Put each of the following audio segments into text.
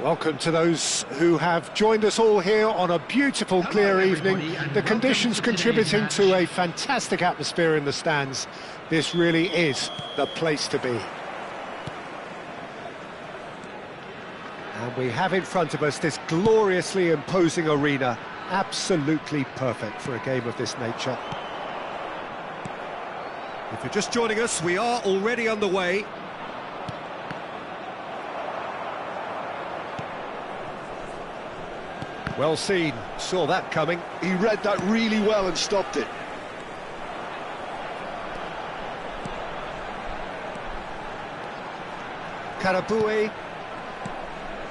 Welcome to those who have joined us all here on a beautiful, clear evening. The conditions contributing to a fantastic atmosphere in the stands. This really is the place to be. And we have in front of us this gloriously imposing arena. Absolutely perfect for a game of this nature. If you're just joining us, we are already underway. Well seen, saw that coming. He read that really well and stopped it. Karaboué.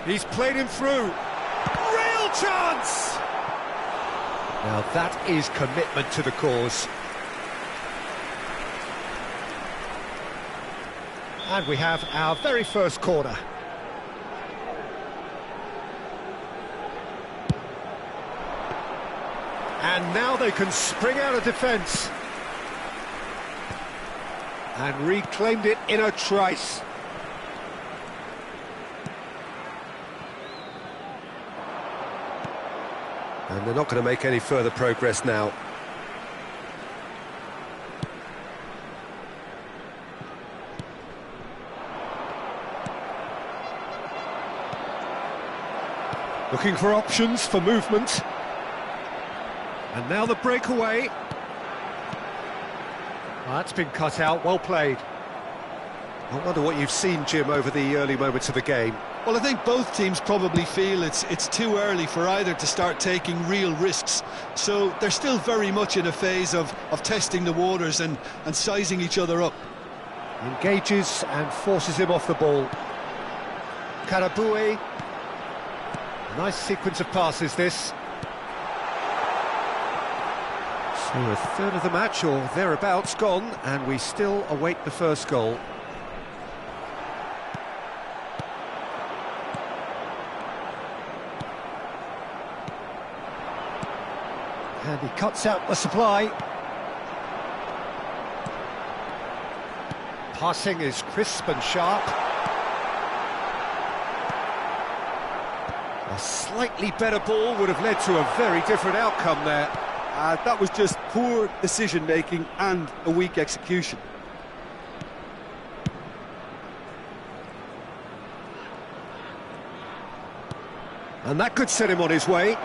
He's played him through. Real chance! Now that is commitment to the cause. And we have our very first corner. And now they can spring out of defence. And reclaimed it in a trice. And they're not going to make any further progress now. Looking for options for movement. And now the breakaway. Well, that's been cut out, well played. I wonder what you've seen, Jim, over the early moments of the game. Well, I think both teams probably feel it's too early for either to start taking real risks. So they're still very much in a phase of testing the waters and sizing each other up. Engages and forces him off the ball. Karaboué. Nice sequence of passes, this. So a third of the match, or thereabouts, gone, and we still await the first goal. And he cuts out the supply. Passing is crisp and sharp. A slightly better ball would have led to a very different outcome there. That was just poor decision-making and a weak execution. And that could set him on his way.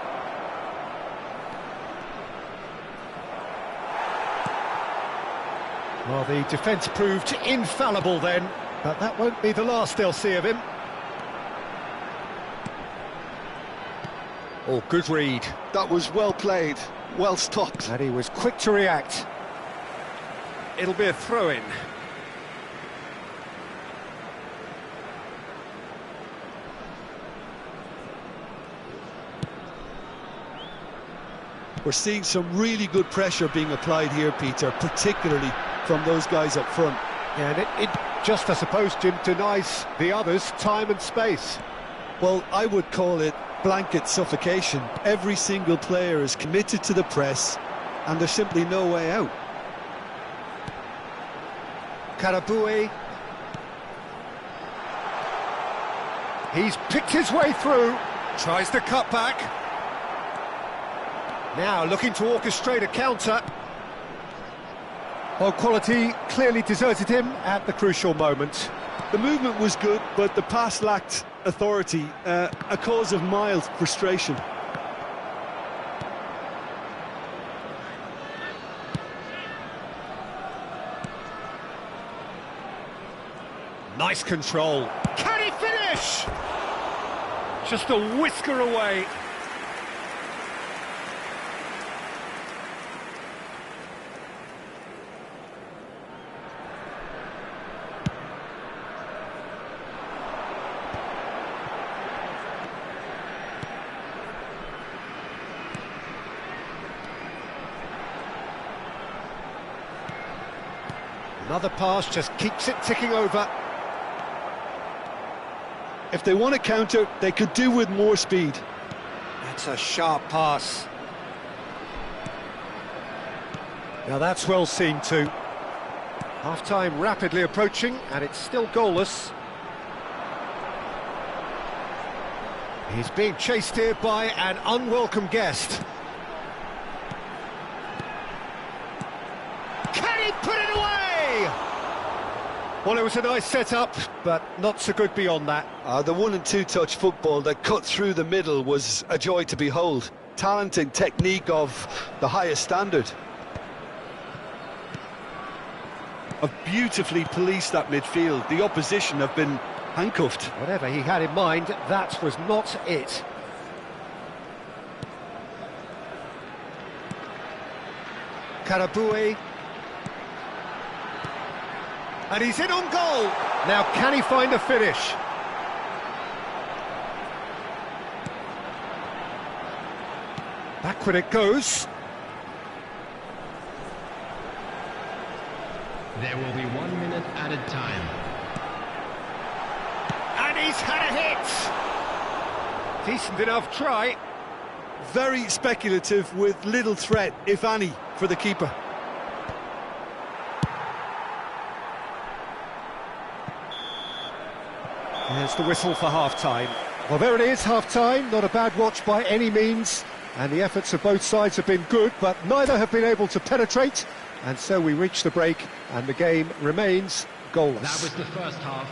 Well, the defence proved infallible then, but that won't be the last they'll see of him. Oh, good read. That was well played, well stopped. And he was quick to react. It'll be a throw-in. We're seeing some really good pressure being applied here, Peter, particularly from those guys up front. Yeah, and it just, I suppose, Jim, denies the others time and space. Well, I would call it blanket suffocation. Every single player is committed to the press, and there's simply no way out. Karaboué. He's picked his way through. Tries the cut back. Now looking to orchestrate a counter. Well, quality clearly deserted him at the crucial moment. The movement was good, but the pass lacked authority, a cause of mild frustration. Nice control. Can he finish? Just a whisker away. Another pass just keeps it ticking over. If they want to counter, they could do with more speed. That's a sharp pass. Now that's well seen too. Half-time rapidly approaching, and it's still goalless. He's being chased here by an unwelcome guest. Can he put it away? Well, it was a nice setup, but not so good beyond that. The 1- and 2-touch football that cut through the middle was a joy to behold. Talent and technique of the highest standard. Have beautifully policed that midfield. The opposition have been handcuffed. Whatever he had in mind, that was not it. Karaboué. And he's in on goal. Now, can he find a finish? Backward it goes. There will be 1 minute added time. And he's had a hit. Decent enough try. Very speculative with little threat, if any, for the keeper. There's the whistle for half-time. Well, there it is, half-time. Not a bad watch by any means. And the efforts of both sides have been good, but neither have been able to penetrate. And so we reach the break, and the game remains goalless. That was the first half.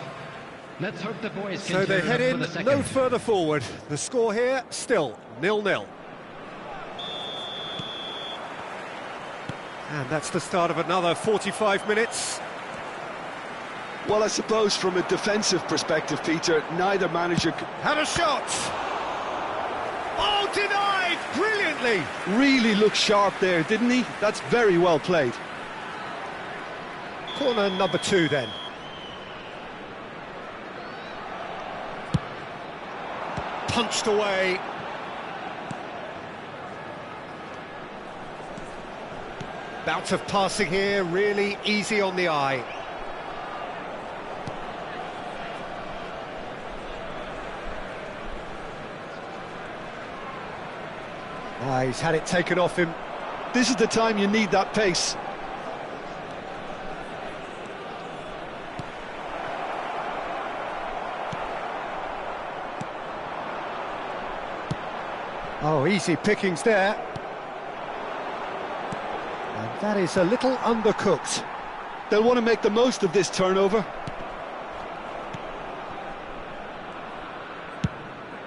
Let's hope the boys can So they turn it head up in for the second. no further forward. The score here, still 0-0. And that's the start of another 45 minutes. Well, I suppose from a defensive perspective, Peter, neither manager Had a shot! Oh, denied! Brilliantly! really looked sharp there, didn't he? That's very well played. Corner number 2 then. Punched away. Bout of passing here, really easy on the eye. He's had it taken off him. This is the time you need that pace. Oh, easy pickings there. And that is a little undercooked. They'll want to make the most of this turnover.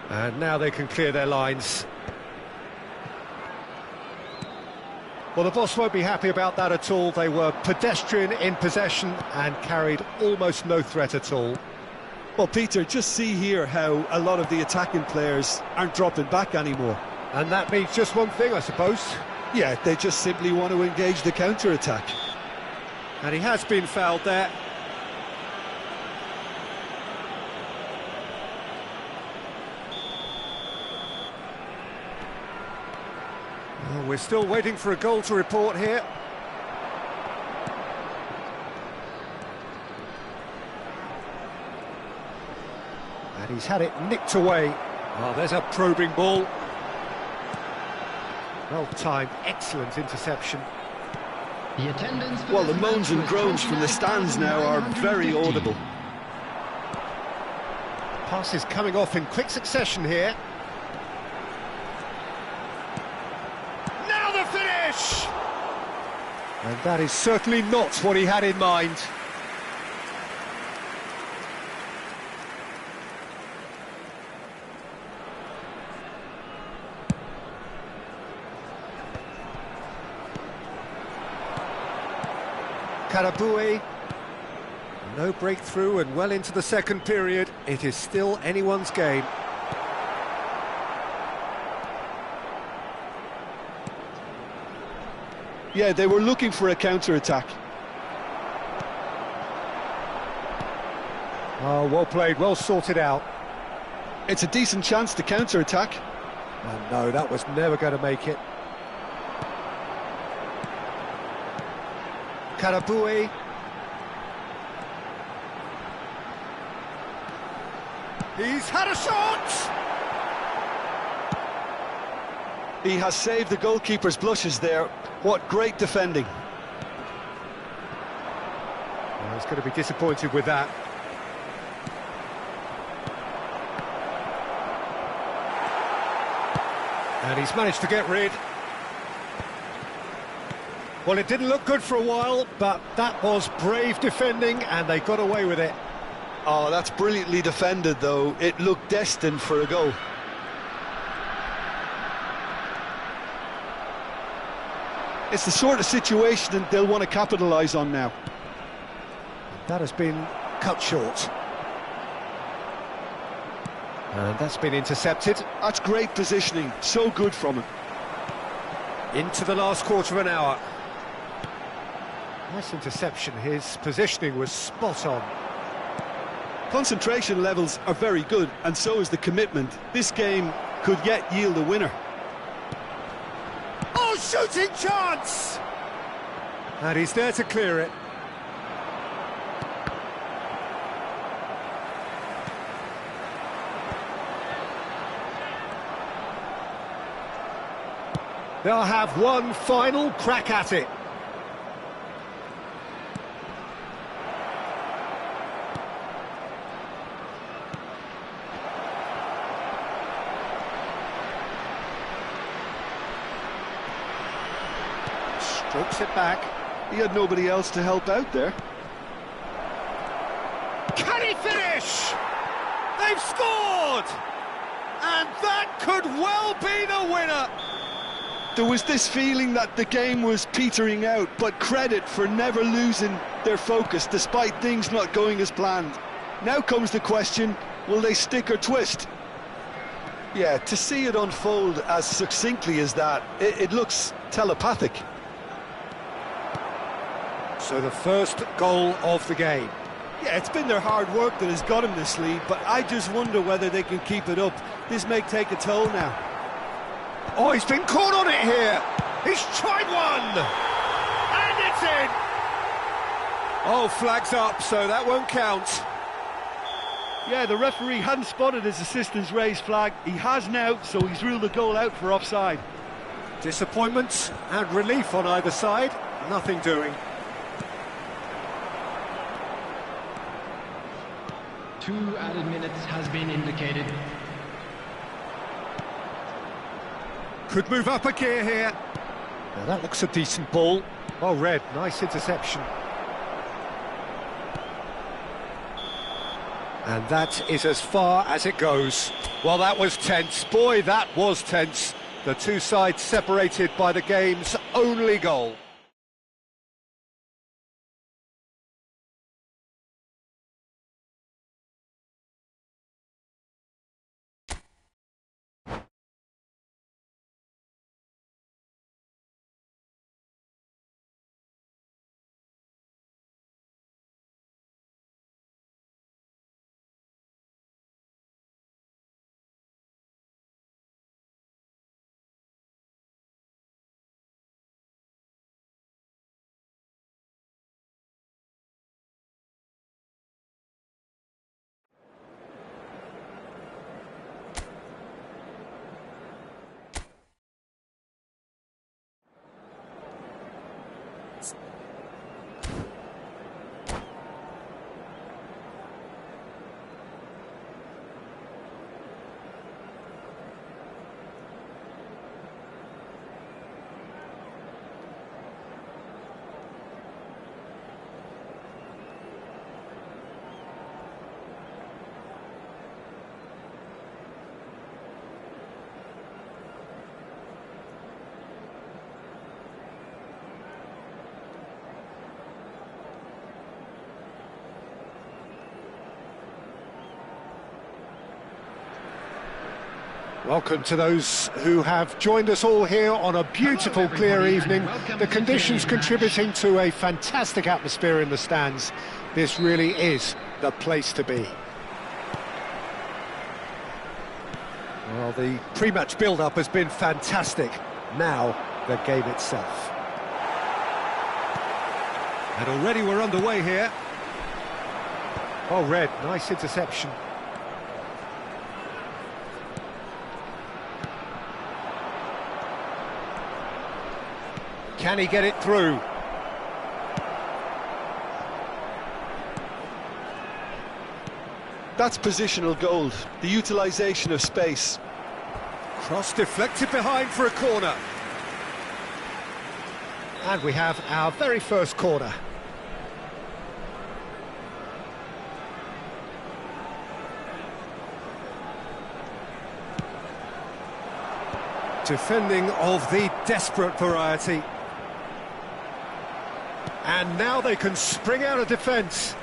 And now they can clear their lines. Well, the boss won't be happy about that at all. They were pedestrian in possession and carried almost no threat at all. Well, Peter, just see here how a lot of the attacking players aren't dropping back anymore. And that means just one thing, I suppose. Yeah, they just simply want to engage the counter-attack. And he has been fouled there. Well, we're still waiting for a goal to report here. And he's had it nicked away. Oh, there's a probing ball. Well-timed, excellent interception. The attendance for Well, the this moans match and was groans from the stands now are very 29,950. audible. Passes coming off in quick succession here. Now the finish! And that is certainly not what he had in mind. Karaboué. No breakthrough and well into the second period. It is still anyone's game. Yeah, they were looking for a counter-attack. Oh, well played, well sorted out. It's a decent chance to counter-attack. Oh no, that was never going to make it. Karaboué. He's had a shot! He has saved the goalkeeper's blushes there. What great defending. Well, he's going to be disappointed with that. And he's managed to get rid. Well, it didn't look good for a while, but that was brave defending, and they got away with it. Oh, that's brilliantly defended, though. It looked destined for a goal. It's the sort of situation that they'll want to capitalise on now. That has been cut short. And that's been intercepted. That's great positioning, so good from him. Into the last quarter of an hour. Nice interception, his positioning was spot on. Concentration levels are very good, and so is the commitment. This game could yet yield a winner. Oh, shooting chance! And he's there to clear it. They'll have one final crack at it. Strokes it back. He had nobody else to help out there. Can he finish? They've scored! And that could well be the winner. There was this feeling that the game was petering out, but credit for never losing their focus despite things not going as planned. Now comes the question, will they stick or twist? Yeah, to see it unfold as succinctly as that, it looks telepathic. So the first goal of the game. Yeah, it's been their hard work that has got them this lead, but I just wonder whether they can keep it up. This may take a toll now. Oh, he's been caught on it here. He's tried one. And it's in. Oh, flag's up, so that won't count. Yeah, the referee hadn't spotted his assistant's raised flag. He has now, so he's ruled the goal out for offside. Disappointment and relief on either side. Nothing doing. 2 added minutes has been indicated. Could move up a gear here. Now that looks a decent ball. Well read, nice interception. And that is as far as it goes. Well, that was tense. Boy, that was tense. The two sides separated by the game's only goal. Welcome to those who have joined us all here on a beautiful, clear evening. The conditions contributing to a fantastic atmosphere in the stands. This really is the place to be. Well, the pre-match build-up has been fantastic. Now, the game itself. And already we're underway here. Oh, read, nice interception. Can he get it through? That's positional gold, the utilisation of space. Cross deflected behind for a corner. And we have our very first corner. Defending of the desperate variety. And now they can spring out of defence.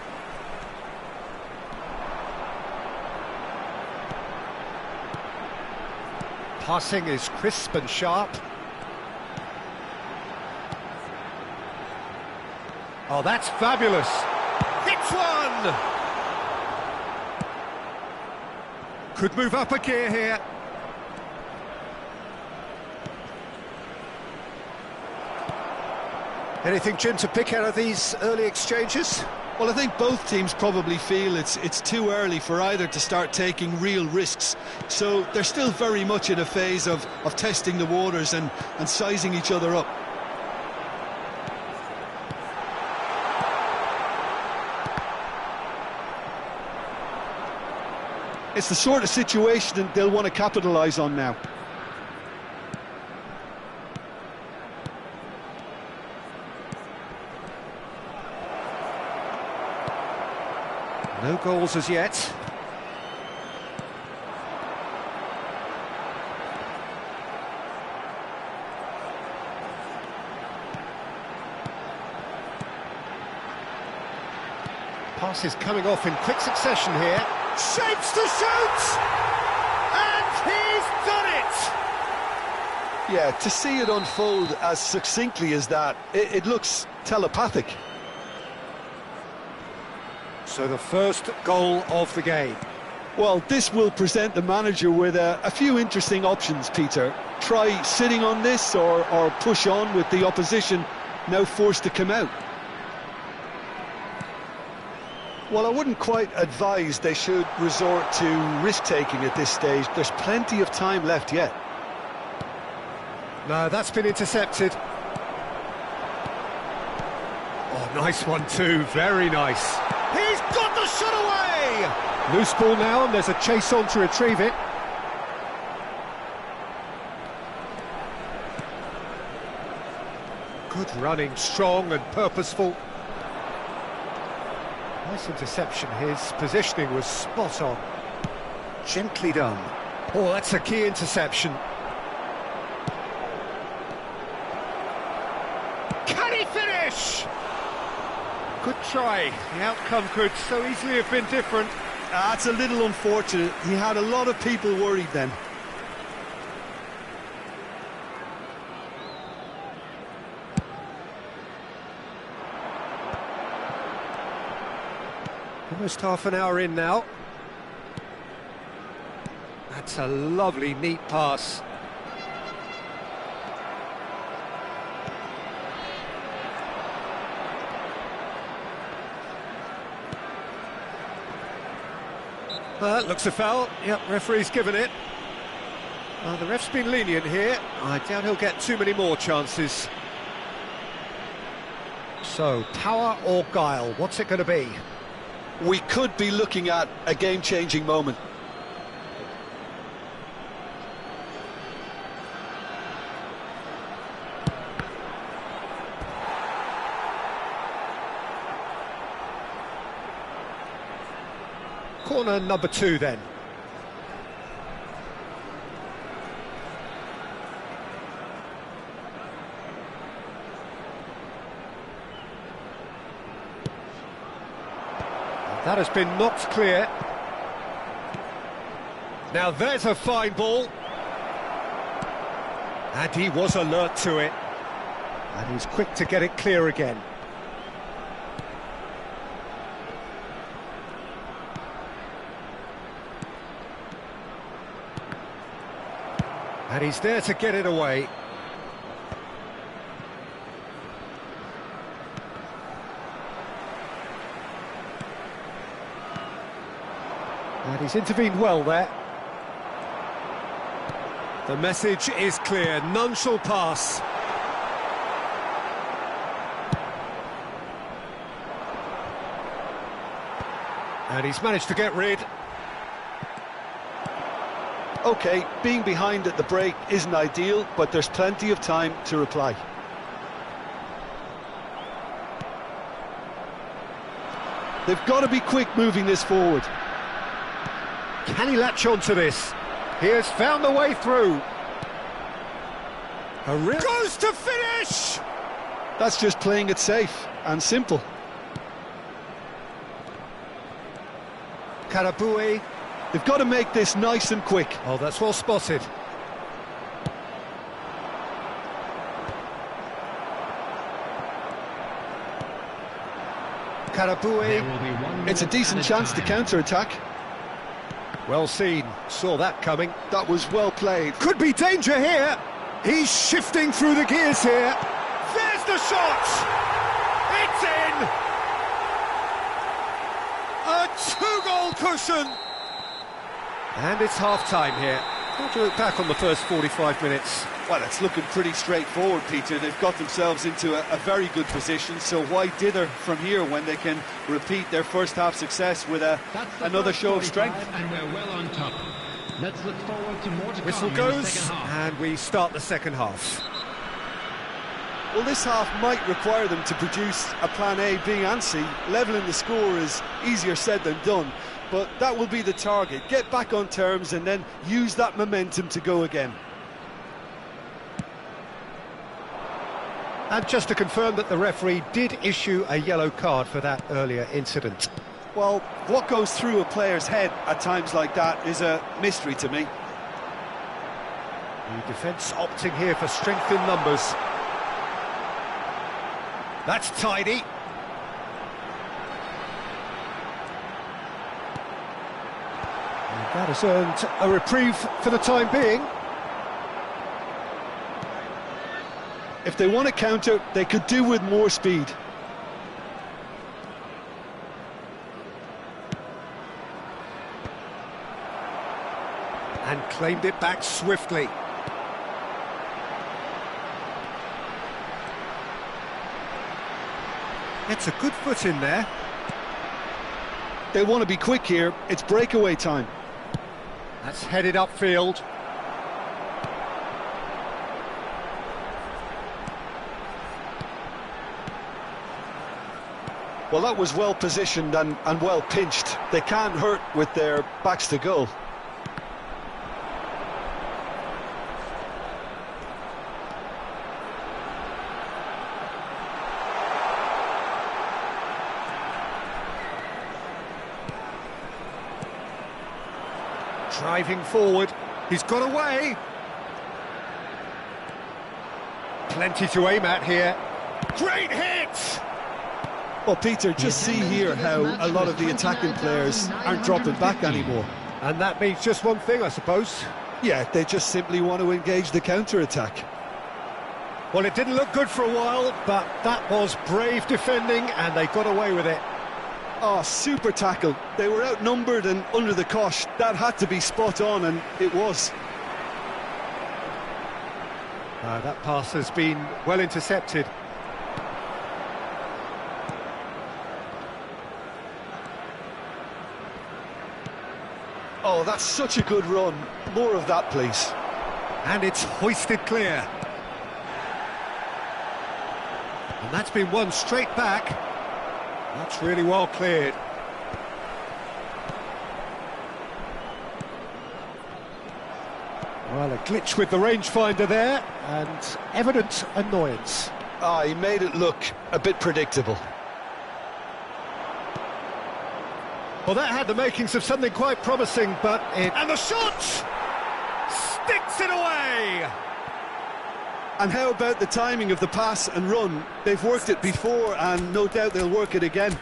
Passing is crisp and sharp. Oh, that's fabulous. Hits one! Could move up a gear here. Anything, Jim, to pick out of these early exchanges? Well, I think both teams probably feel it's too early for either to start taking real risks. So they're still very much in a phase of testing the waters and sizing each other up. It's the sort of situation that they'll want to capitalise on now. No goals as yet. Pass is coming off in quick succession here. Shapes to shoot! And he's done it! Yeah, to see it unfold as succinctly as that, it looks telepathic. So the first goal of the game. Well, this will present the manager with a few interesting options, Peter. Try sitting on this or push on with the opposition now forced to come out. Well, I wouldn't quite advise they should resort to risk-taking at this stage. There's plenty of time left yet. No, that's been intercepted. Oh, nice one too, very nice. He's got the shot away! Loose ball now, and there's a chase on to retrieve it. Good running, strong and purposeful. Nice interception, his positioning was spot on. Gently done. Oh, that's a key interception. Can he finish? Good try. The outcome could so easily have been different. That's a little unfortunate. He had a lot of people worried then. Almost half an hour in now. That's a lovely, neat pass. That looks a foul. Yep, referee's given it. The ref's been lenient here. I doubt he'll get too many more chances. So, power or guile, what's it going to be? We could be looking at a game-changing moment. Corner number 2 then. That has been knocked clear. Now there's a fine ball. And he was alert to it. And he's quick to get it clear again. And he's there to get it away. And he's intervened well there. The message is clear, none shall pass. And he's managed to get rid. OK, being behind at the break isn't ideal, but there's plenty of time to reply. They've got to be quick moving this forward. Can he latch on to this? He has found the way through. Goes to finish! That's just playing it safe and simple. Karaboué. They've got to make this nice and quick. Oh, that's well spotted. Karaboué. It's a decent chance to counter-attack. Well seen, saw that coming. That was well played. Could be danger here. He's shifting through the gears here. There's the shot! It's in! A two-goal cushion! And it's half-time here. How do you look back on the first 45 minutes? Well, it's looking pretty straightforward, Peter. They've got themselves into a very good position, so why dither from here when they can repeat their first-half success with another show of strength? And they're well on top. Let's look forward to more to Whistle come in the goes, second half. and we start the second half. Well, this half might require them to produce a plan A, B and C. Levelling the score is easier said than done, but that will be the target. Get back on terms and then use that momentum to go again. And just to confirm that the referee did issue a yellow card for that earlier incident. Well, what goes through a player's head at times like that is a mystery to me. The defence opting here for strength in numbers. That's tidy. And that has earned a reprieve for the time being. If they want to counter, they could do with more speed. And claimed it back swiftly. It's a good foot in there. They want to be quick here. It's breakaway time. That's headed upfield. Well, that was well positioned and well pinched. They can't hurt with their backs to goal. Driving forward, he's got away. Plenty to aim at here. Great hit! Well, Peter, just see here how a lot of the attacking players aren't dropping back anymore. And that means just one thing, I suppose. Yeah, they just simply want to engage the counter-attack. Well, it didn't look good for a while, but that was brave defending, and they got away with it. Oh, super tackle. They were outnumbered and under the cosh. That had to be spot on, and it was. That pass has been well intercepted. Oh, that's such a good run. More of that, please. And it's hoisted clear. And that's been won straight back. That's really well cleared. Well, a glitch with the rangefinder there, and evident annoyance. Ah, he made it look a bit predictable. Well, that had the makings of something quite promising, but it... And the shot! Sticks it away! And how about the timing of the pass and run? They've worked it before, and no doubt they'll work it again.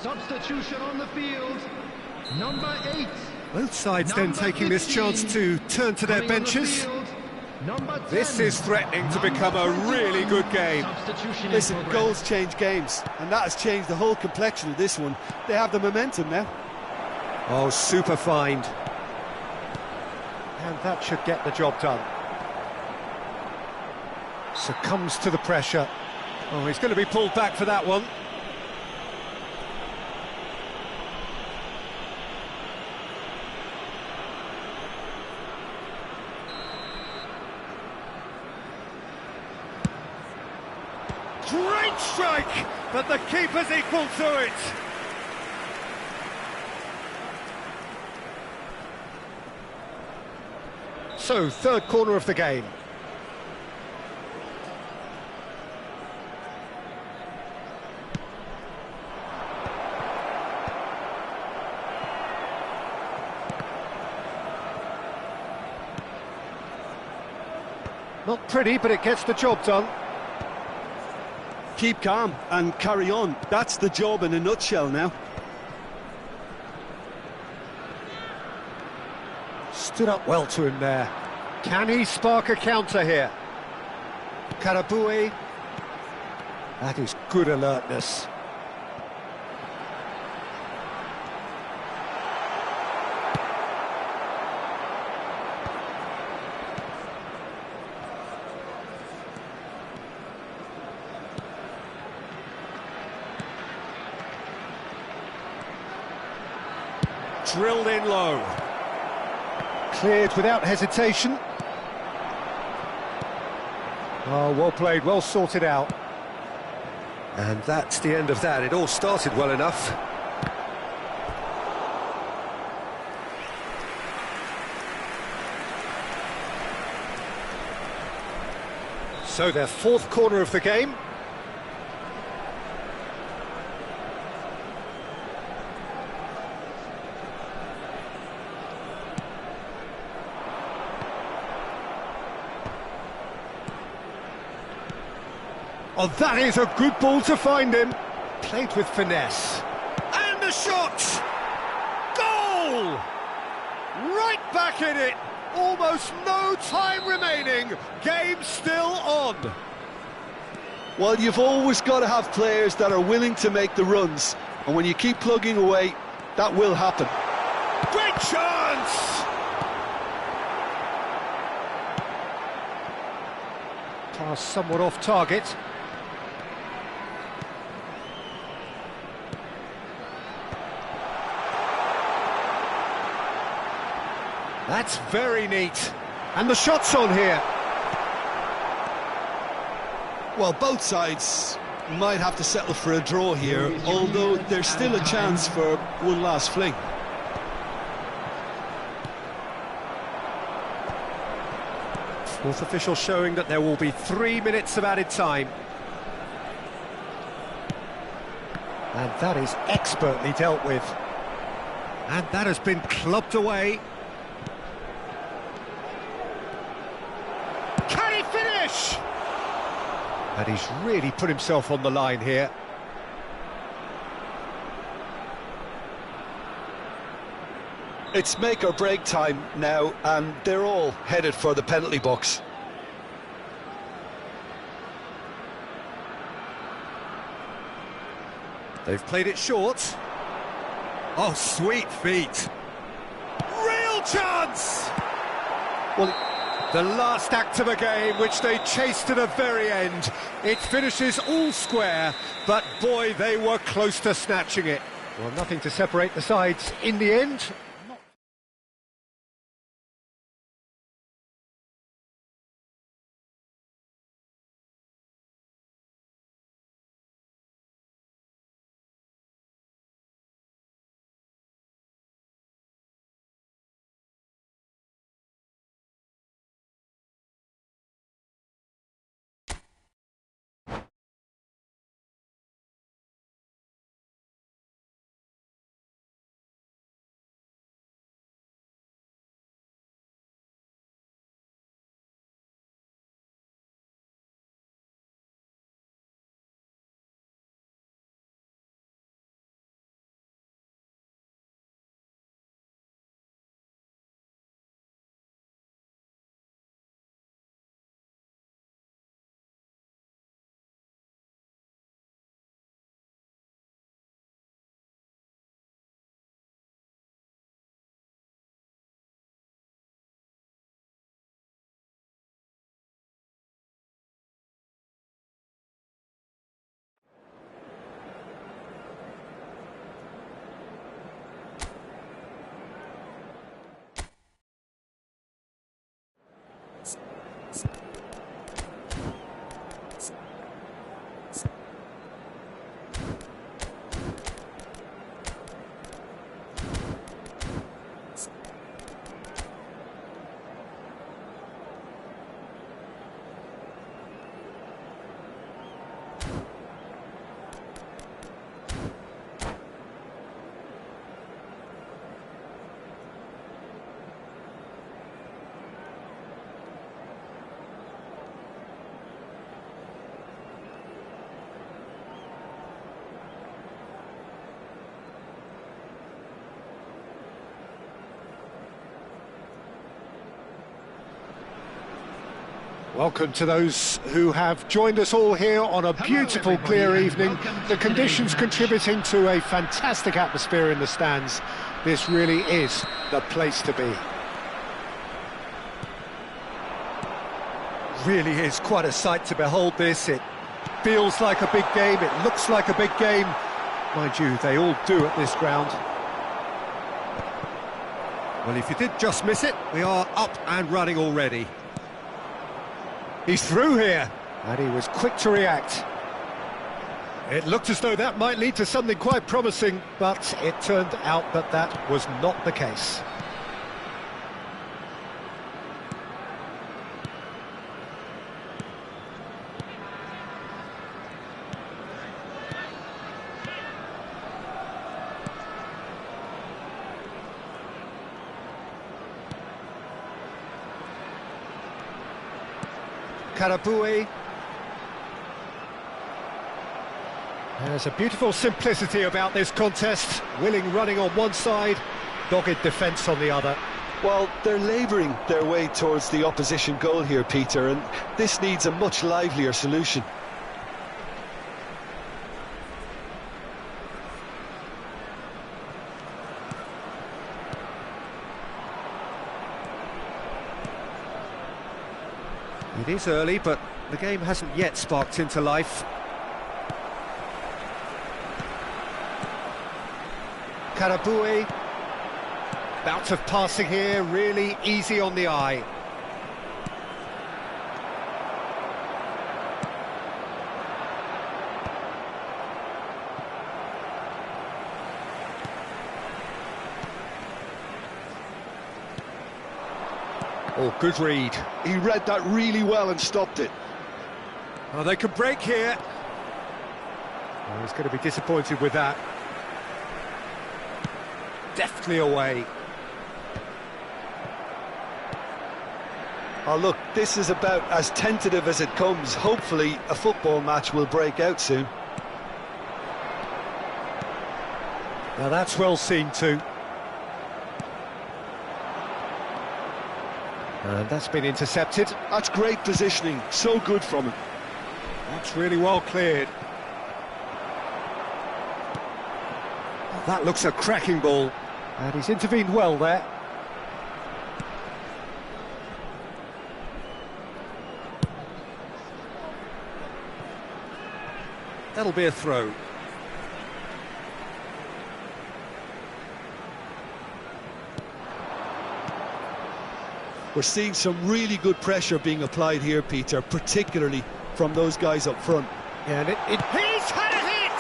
Substitution on the field. Number 8. Both sides then Number taking this 15. chance to turn to their Coming on the benches. field, Number 10. This is threatening to become a really good game. Substitution in Listen, progress. goals change games, and that has changed the whole complexion of this one. They have the momentum now. Oh, super find. And that should get the job done. Succumbs to the pressure. Oh, he's going to be pulled back for that one. Great strike, but the keeper's equal to it. So, third corner of the game. Not pretty, but it gets the job done. Keep calm and carry on. That's the job in a nutshell now. Stood up well to him there. Can he spark a counter here? Karaboué. That is good alertness. Drilled in low. Cleared without hesitation. Oh, well played, well sorted out. And that's the end of that. It all started well enough. So their fourth corner of the game. Oh, that is a good ball to find him. Played with finesse. And the shot! Goal! Right back in it. Almost no time remaining. Game still on. Well, you've always got to have players that are willing to make the runs. And when you keep plugging away, that will happen. Great chance! Pass somewhat off target. That's very neat. And the shot's on here. Well, both sides might have to settle for a draw here, although there's still a chance for one last fling. Fourth official showing that there will be 3 minutes of added time. And that is expertly dealt with. And that has been clubbed away. Can he finish? And he's really put himself on the line here. It's make or break time now, and they're all headed for the penalty box. They've played it short. Oh, sweet feet. Real chance! Well, the last act of a game, which they chased to the very end. It finishes all square, but boy, they were close to snatching it. Well, nothing to separate the sides in the end. Welcome to those who have joined us all here on a beautiful, clear evening. The conditions contributing to a fantastic atmosphere in the stands. This really is the place to be. Really is quite a sight to behold this. It feels like a big game, it looks like a big game. Mind you, they all do at this ground. Well, if you did just miss it, we are up and running already. He's through here. And he was quick to react. It looked as though that might lead to something quite promising, but it turned out that that was not the case. Karaboué. There's a beautiful simplicity about this contest. Willing running on one side, dogged defence on the other. Well, they're labouring their way towards the opposition goal here, Peter, and this needs a much livelier solution. It is early, but the game hasn't yet sparked into life. Karaboué. Bout of passing here, really easy on the eye. Oh, good read. He read that really well and stopped it. Oh, they can break here. Oh, he's going to be disappointed with that. Deftly away. Oh, look, this is about as tentative as it comes. Hopefully, a football match will break out soon. Now that's well seen too. And that's been intercepted. That's great positioning, so good from him. That's really well cleared. Oh, that looks a cracking ball. And he's intervened well there. That'll be a throw. We're seeing some really good pressure being applied here, Peter, particularly from those guys up front. Yeah, and he's had a hit!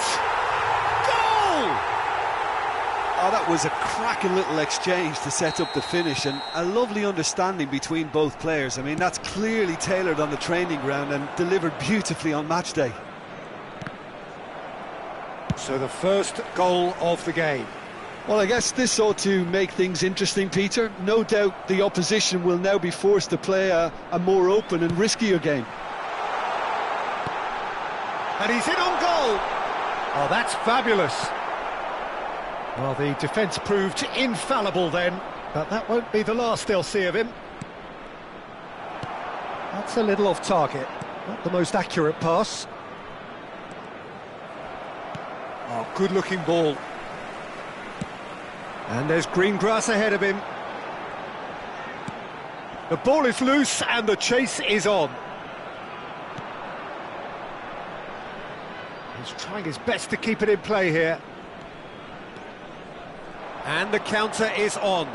Goal! Oh, that was a cracking little exchange to set up the finish, and a lovely understanding between both players. I mean, that's clearly tailored on the training ground and delivered beautifully on match day. So the first goal of the game. Well, I guess this ought to make things interesting, Peter. No doubt the opposition will now be forced to play a more open and riskier game. And he's in on goal! Oh, that's fabulous. Well, the defence proved infallible then, but that won't be the last they'll see of him. That's a little off target. Not the most accurate pass. Oh, good-looking ball. And there's green grass ahead of him. The ball is loose and the chase is on. He's trying his best to keep it in play here. And the counter is on.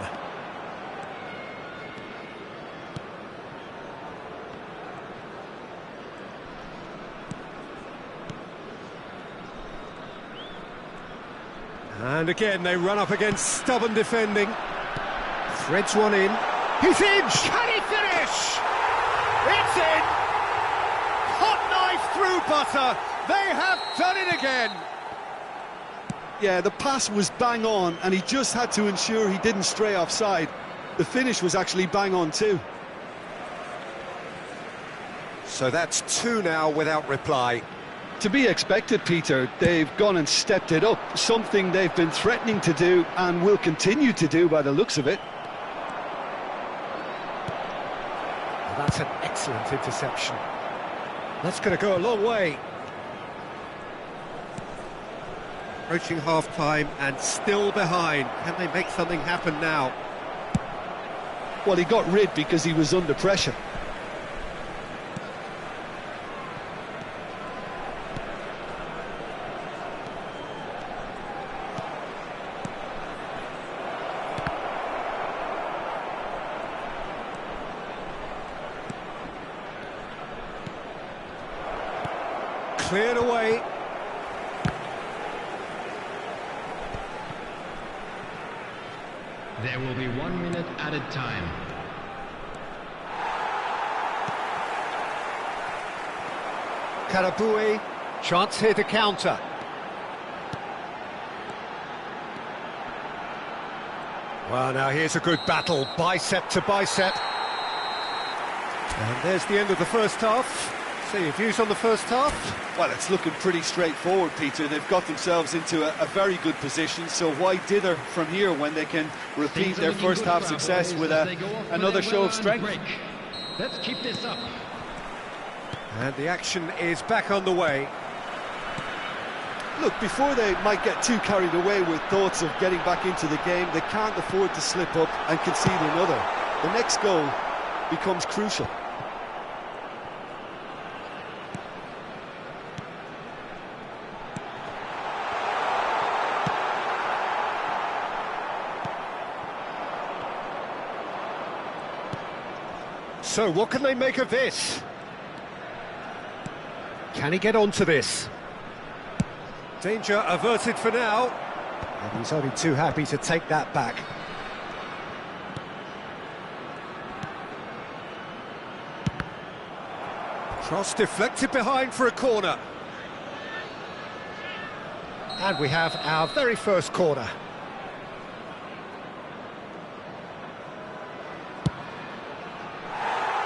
And again, they run up against stubborn defending. Threads one in. He's in! Can he finish? It's in! Hot knife through butter. They have done it again. Yeah, the pass was bang on, and he just had to ensure he didn't stray offside. The finish was actually bang on too. So that's 2 now without reply. To be expected, Peter. They've gone and stepped it up, something they've been threatening to do and will continue to do by the looks of it. Well, that's an excellent interception. That's going to go a long way. Approaching half-time and still behind. Can they make something happen now? Well, he got rid because he was under pressure. Cleared away. There will be 1 minute added time. Karaboué, chance here to counter. Well, now here's a good battle, bicep to bicep. And there's the end of the first half. So your views on the first half? Well, it's looking pretty straightforward, Peter. They've got themselves into a very good position, so why dither from here when they can repeat their first half success with another show of strength? Let's keep this up. And the action is back on the way. Look, before they might get too carried away with thoughts of getting back into the game, they can't afford to slip up and concede another. The next goal becomes crucial. So what can they make of this? Can he get onto this? Danger averted for now. And he's only too happy to take that back. Cross deflected behind for a corner. And we have our very first corner.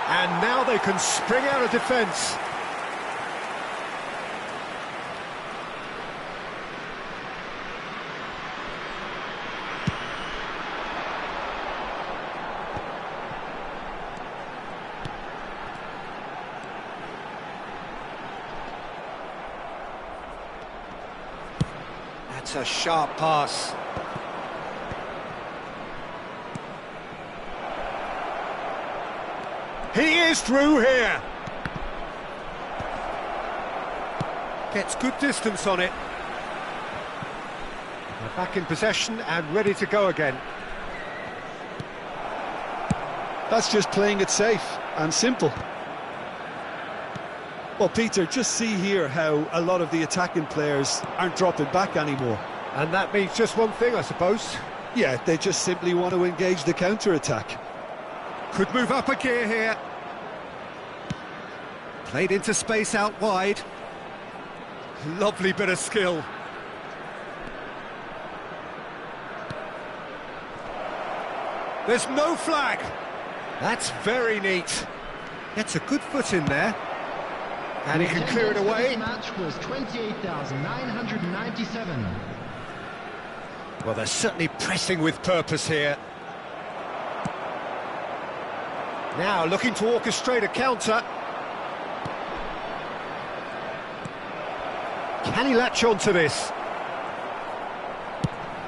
And now they can spring out of defence. That's a sharp pass. He is through here. Gets good distance on it. They're back in possession and ready to go again. That's just playing it safe and simple. Well, Peter, just see here how a lot of the attacking players aren't dropping back anymore. And that means just one thing, I suppose. Yeah, they just simply want to engage the counter-attack. Could move up a gear here. Played into space out wide. Lovely bit of skill. There's no flag. That's very neat. Gets a good foot in there. And he can clear it away. The match was 28,997. Well, they're certainly pressing with purpose here. Now looking to orchestrate a counter. Can he latch on to this?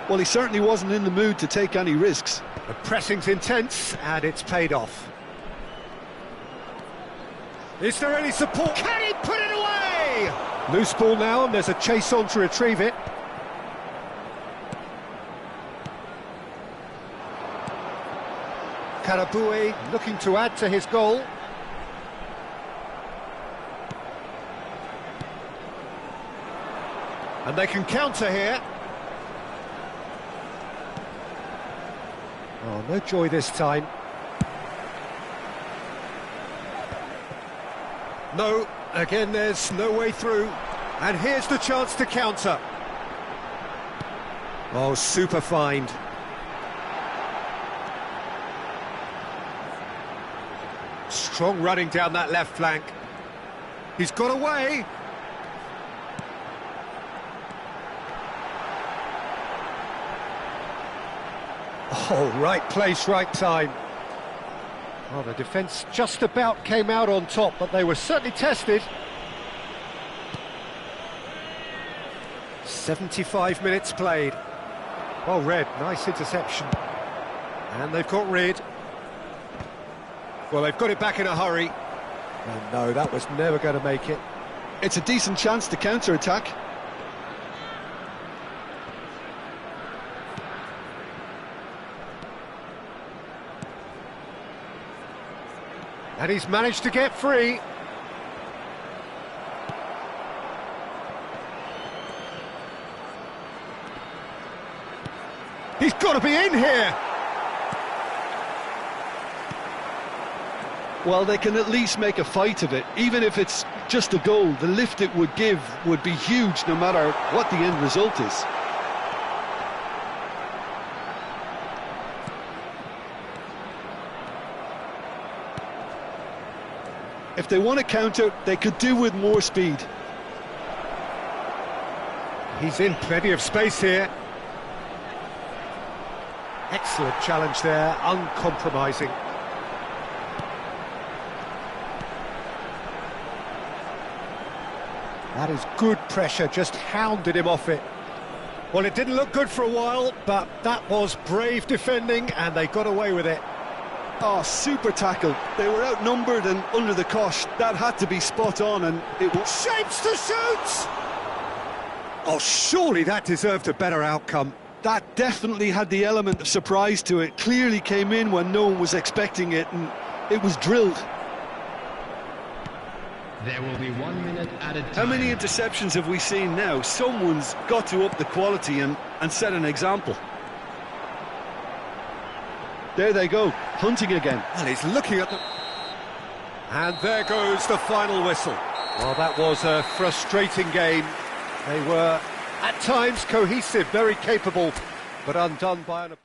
Well, he certainly wasn't in the mood to take any risks. The pressing's intense, and it's paid off. Is there any support? Can he put it away? Loose ball now, and there's a chase on to retrieve it. Karaboué looking to add to his goal. And they can counter here. Oh, no joy this time. No, again there's no way through. And here's the chance to counter. Oh, super find. Strong running down that left flank. He's got away. Oh, right place, right time. Well, the defence just about came out on top, but they were certainly tested. 75 minutes played. Well read, nice interception. And they've got rid. Well, they've got it back in a hurry. And no, that was never going to make it. It's a decent chance to counter-attack. And he's managed to get free. He's got to be in here! Well, they can at least make a fight of it. Even if it's just a goal, the lift it would give would be huge no matter what the end result is. If they want to counter, they could do with more speed. He's in plenty of space here. Excellent challenge there, uncompromising. That is good pressure, just hounded him off it. Well, it didn't look good for a while, but that was brave defending, and they got away with it. Oh, super tackle. They were outnumbered and under the cosh. That had to be spot on, and it was... Shapes to shoot! Oh, surely that deserved a better outcome. That definitely had the element of surprise to it. Clearly came in when no one was expecting it, and it was drilled. There will be 1 minute added time. How many interceptions have we seen now? Someone's got to up the quality and set an example. There they go, hunting again. And he's looking at them. And there goes the final whistle. Well, that was a frustrating game. They were, at times, cohesive, very capable, but undone by an...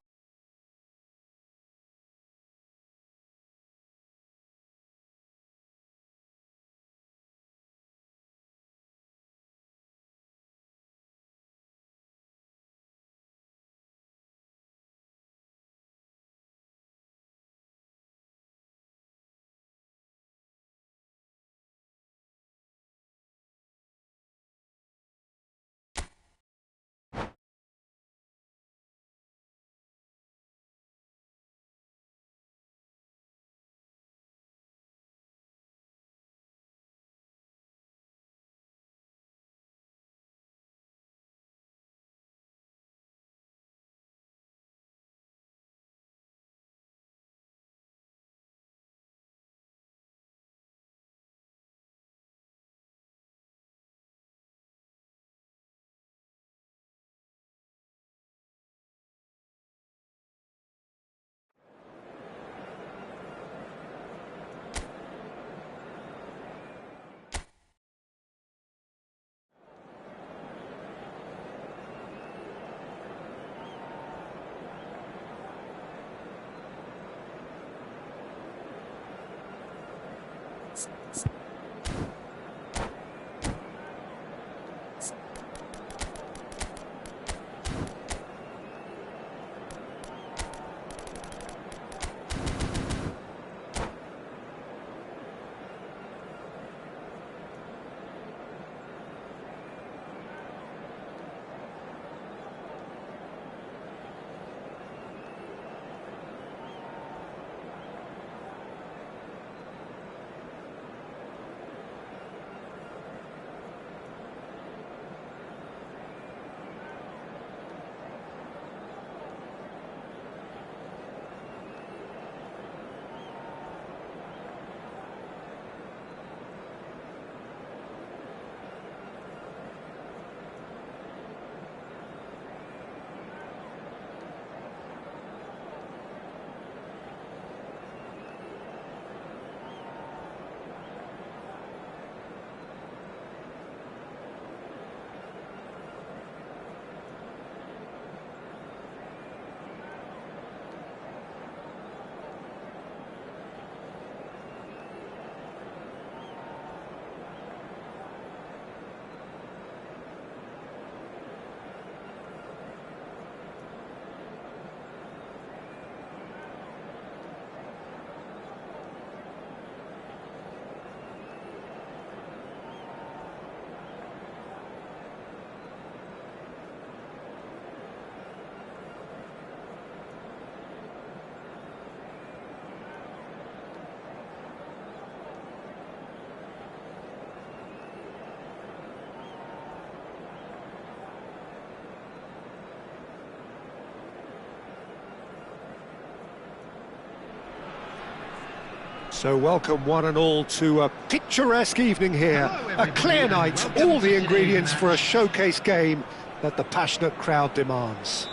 So welcome one and all to a picturesque evening here, a clear night, all the ingredients for a showcase game that the passionate crowd demands.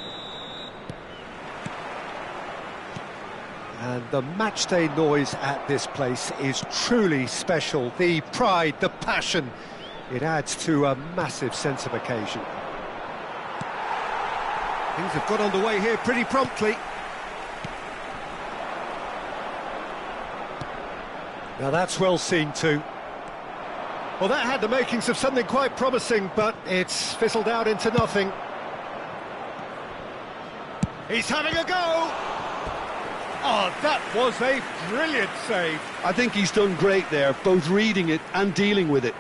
And the matchday noise at this place is truly special. The pride, the passion, it adds to a massive sense of occasion. Things have got underway here pretty promptly. Now that's well seen too. Well, that had the makings of something quite promising, but it's fizzled out into nothing. He's having a go! Oh, that was a brilliant save. I think he's done great there, both reading it and dealing with it.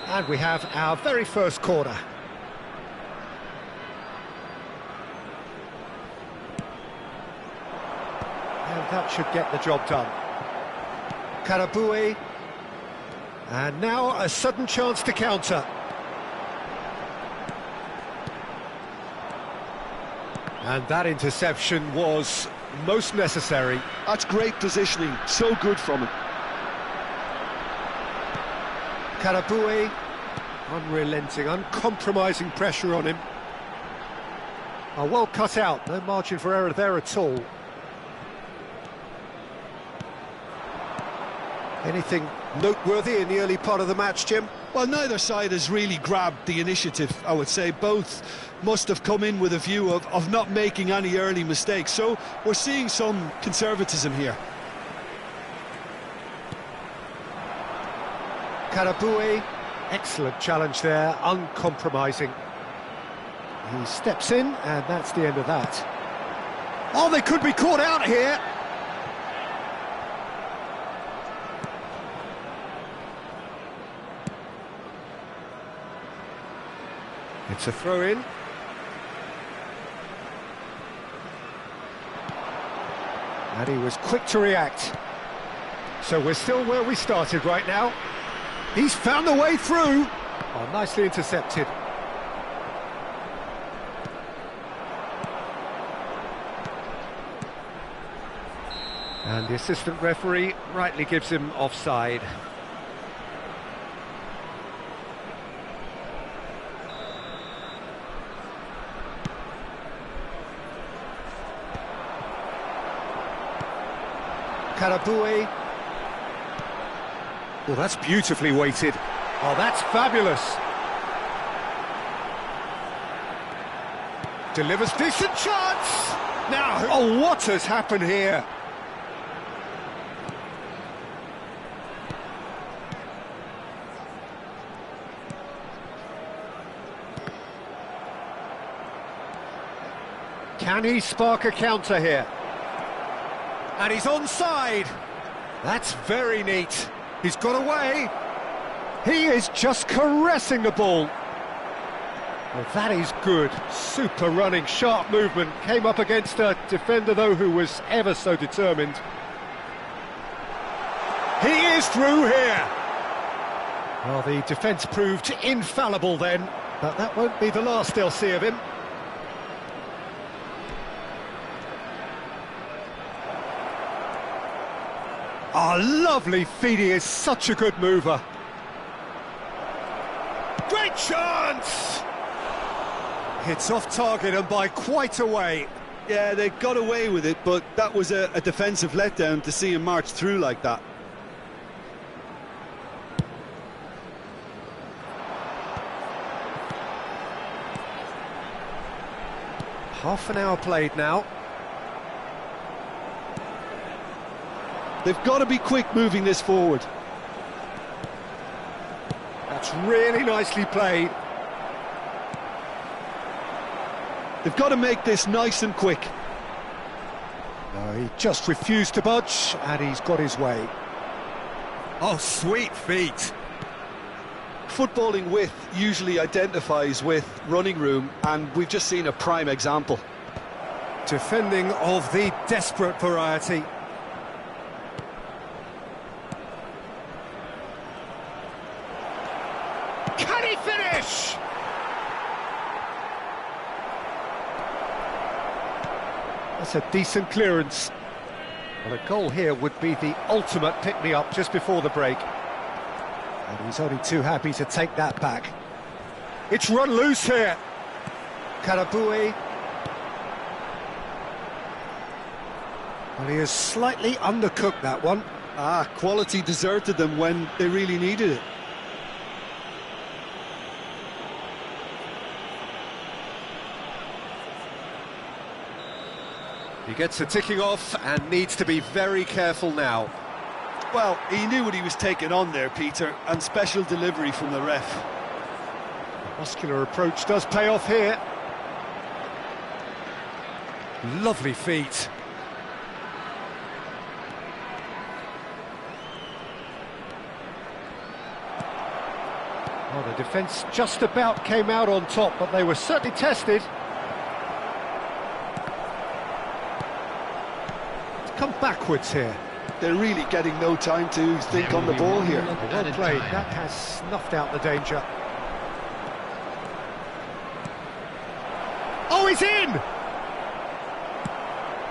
And we have our very first corner. And that should get the job done. Karaboué, and now a sudden chance to counter. And that interception was most necessary. That's great positioning, so good from him. Karaboué, unrelenting, uncompromising pressure on him. Oh, well cut out, no margin for error there at all. Anything noteworthy in the early part of the match, Jim? Well, neither side has really grabbed the initiative, I would say. Both must have come in with a view of not making any early mistakes. So we're seeing some conservatism here. Karaboué, excellent challenge there, uncompromising. He steps in, and that's the end of that. Oh, they could be caught out here. It's a throw-in. And he was quick to react. So we're still where we started right now. He's found the way through. Oh, nicely intercepted. And the assistant referee rightly gives him offside. Karaboué. Well, that's beautifully weighted. Oh, that's fabulous. Delivers decent chance. Now, oh, what has happened here? Can he spark a counter here? And he's onside. That's very neat. He's got away. He is just caressing the ball. Well, that is good. Super running, sharp movement. Came up against a defender, though, who was ever so determined. He is through here. Well, the defence proved infallible then, but that won't be the last they'll see of him. Oh, lovely feed. He is such a good mover. Great chance! Hits off target and by quite a way. Yeah, they got away with it, but that was a defensive letdown to see him march through like that. Half an hour played now. They've got to be quick moving this forward. That's really nicely played. They've got to make this nice and quick. No, he just refused to budge, and he's got his way. Oh, sweet feet. Footballing width usually identifies with running room, and we've just seen a prime example. Defending of the desperate variety. Can he finish? That's a decent clearance. Well, a goal here would be the ultimate pick-me-up just before the break. And he's only too happy to take that back. It's run loose here. Karaboué. Well, he has slightly undercooked that one. Quality deserted them when they really needed it. He gets the ticking off and needs to be very careful now. Well, he knew what he was taking on there, Peter, and special delivery from the ref. Muscular approach does pay off here. Lovely feet. Oh, the defence just about came out on top, but they were certainly tested. It's come backwards here. They're really getting no time to think on the ball here. Well played, that has snuffed out the danger. Oh, he's in!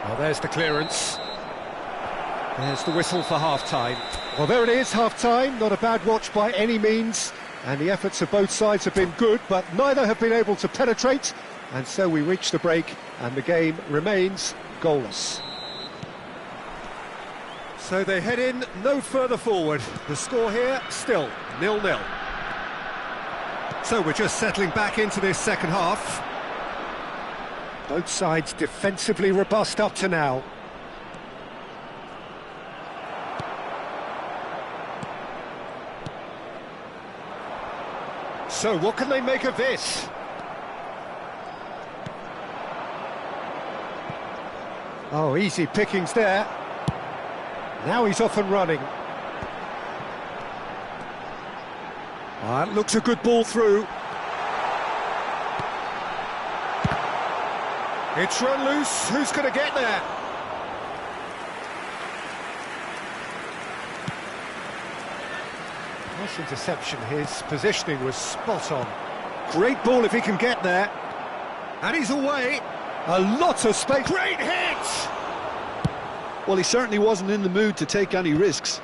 Well, there's the clearance. There's the whistle for half-time. Well, there it is, half-time. Not a bad watch by any means. And the efforts of both sides have been good, but neither have been able to penetrate. And so we reach the break, and the game remains goalless. So they head in no further forward. The score here, still 0-0. So we're just settling back into this second half. Both sides defensively robust up to now. So what can they make of this? Oh, easy pickings there. Now he's off and running. That looks a good ball through. It's run loose. Who's going to get there? Nice interception. His positioning was spot on. Great ball if he can get there. And he's away. A lot of space. Great hit! Well, he certainly wasn't in the mood to take any risks.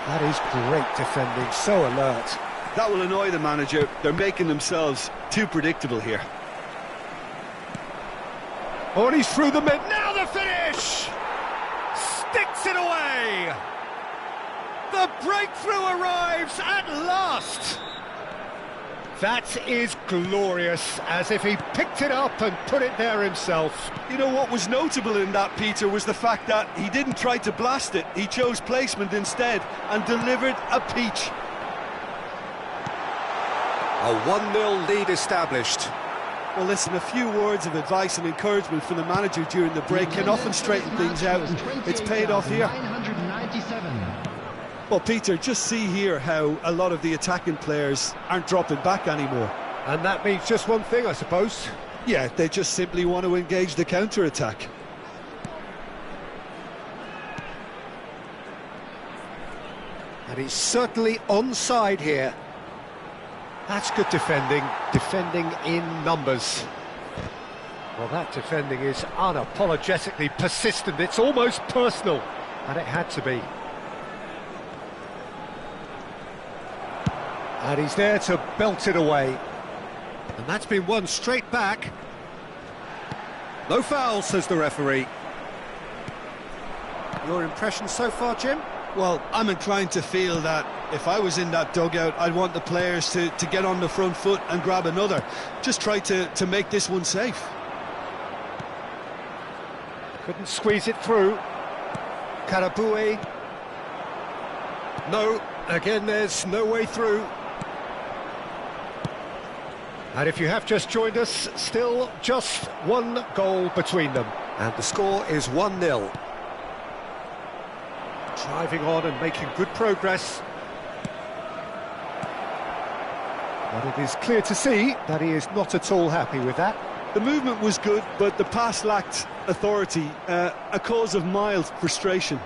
That is great defending, so alert. That will annoy the manager. They're making themselves too predictable here. Oh, and he's through the mid. Now the finish! Sticks it away! The breakthrough arrives at last! That is glorious, as if he picked it up and put it there himself. You know what was notable in that, Peter, was the fact that he didn't try to blast it. He chose placement instead and delivered a peach. A 1-0 lead established. Well, listen, a few words of advice and encouragement from the manager during the break can often straighten things out. It's paid off here. 997. Well, Peter, just see here how a lot of the attacking players aren't dropping back anymore. And that means just one thing, I suppose. Yeah, they just simply want to engage the counter-attack. And he's certainly onside here. That's good defending in numbers. Well, that defending is unapologetically persistent. It's almost personal, and it had to be. And he's there to belt it away. And that's been won straight back. No foul, says the referee. Your impression so far, Jim? Well, I'm inclined to feel that if I was in that dugout, I'd want the players to get on the front foot and grab another. Just try to make this one safe. Couldn't squeeze it through. Karaboué. No, again there's no way through. And if you have just joined us, still just one goal between them. And the score is 1-0. Driving on and making good progress. But it is clear to see that he is not at all happy with that. The movement was good, but the pass lacked authority, a cause of mild frustration.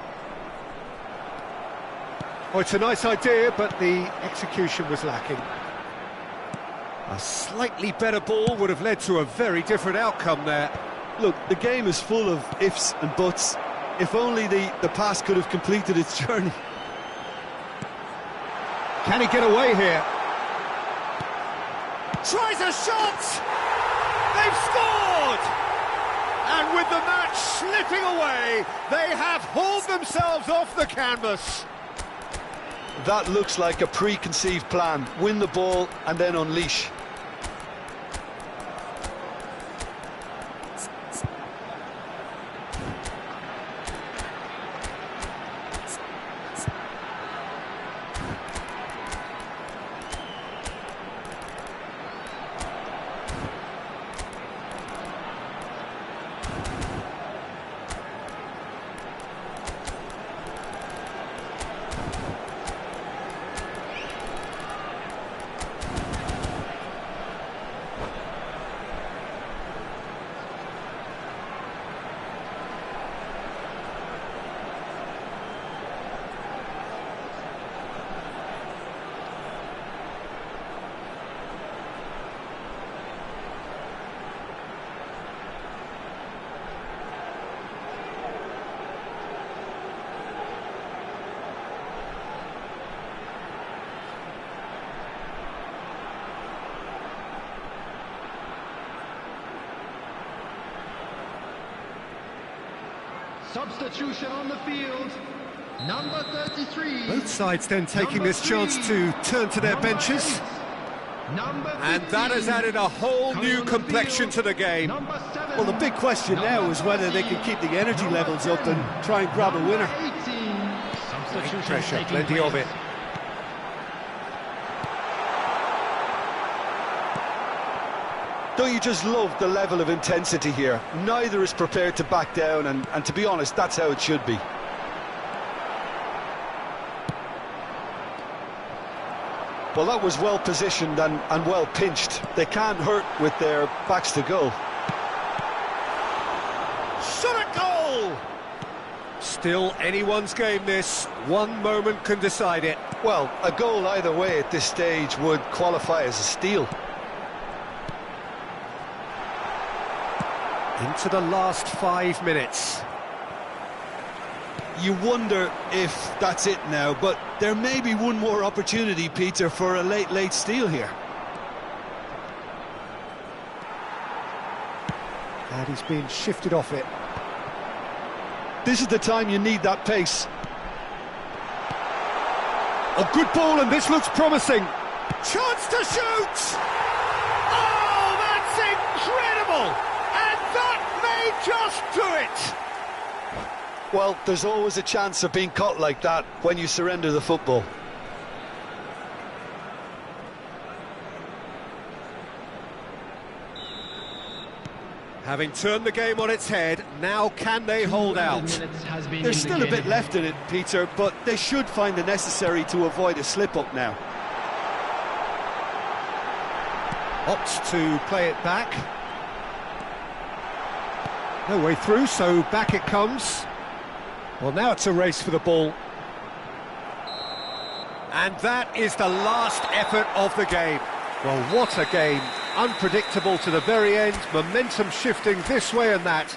Oh, it's a nice idea, but the execution was lacking. A slightly better ball would have led to a very different outcome there. Look, the game is full of ifs and buts. If only the pass could have completed its journey. Can he get away here? Tries a shot! They've scored! And with the match slipping away, they have hauled themselves off the canvas. That looks like a preconceived plan. Win the ball and then unleash. Substitution on the field, number 33. Both sides then taking this chance to turn to their benches. And that has added a whole new complexion to the game. Well, the big question now is whether they can keep the energy levels up and try and grab a winner. Pressure, plenty of it. Don't you just love the level of intensity here? Neither is prepared to back down, and to be honest, that's how it should be. Well, that was well positioned and well pinched. They can't hurt with their backs to goal. Shot at goal! Still anyone's game this. One moment can decide it. Well, a goal either way at this stage would qualify as a steal. Into the last 5 minutes. You wonder if that's it now, but there may be one more opportunity, Peter, for a late steal here. And he's been shifted off it. This is the time you need that pace. A good ball, and this looks promising. Chance to shoot! Oh, that's incredible! And that may just do it! Well, there's always a chance of being caught like that when you surrender the football. Having turned the game on its head, now can they hold out? There's still a bit left in it, Peter, but they should find the necessary to avoid a slip-up now. Opts to play it back. No way through, so back it comes. Well, now it's a race for the ball. And that is the last effort of the game. Well, what a game. Unpredictable to the very end, momentum shifting this way and that.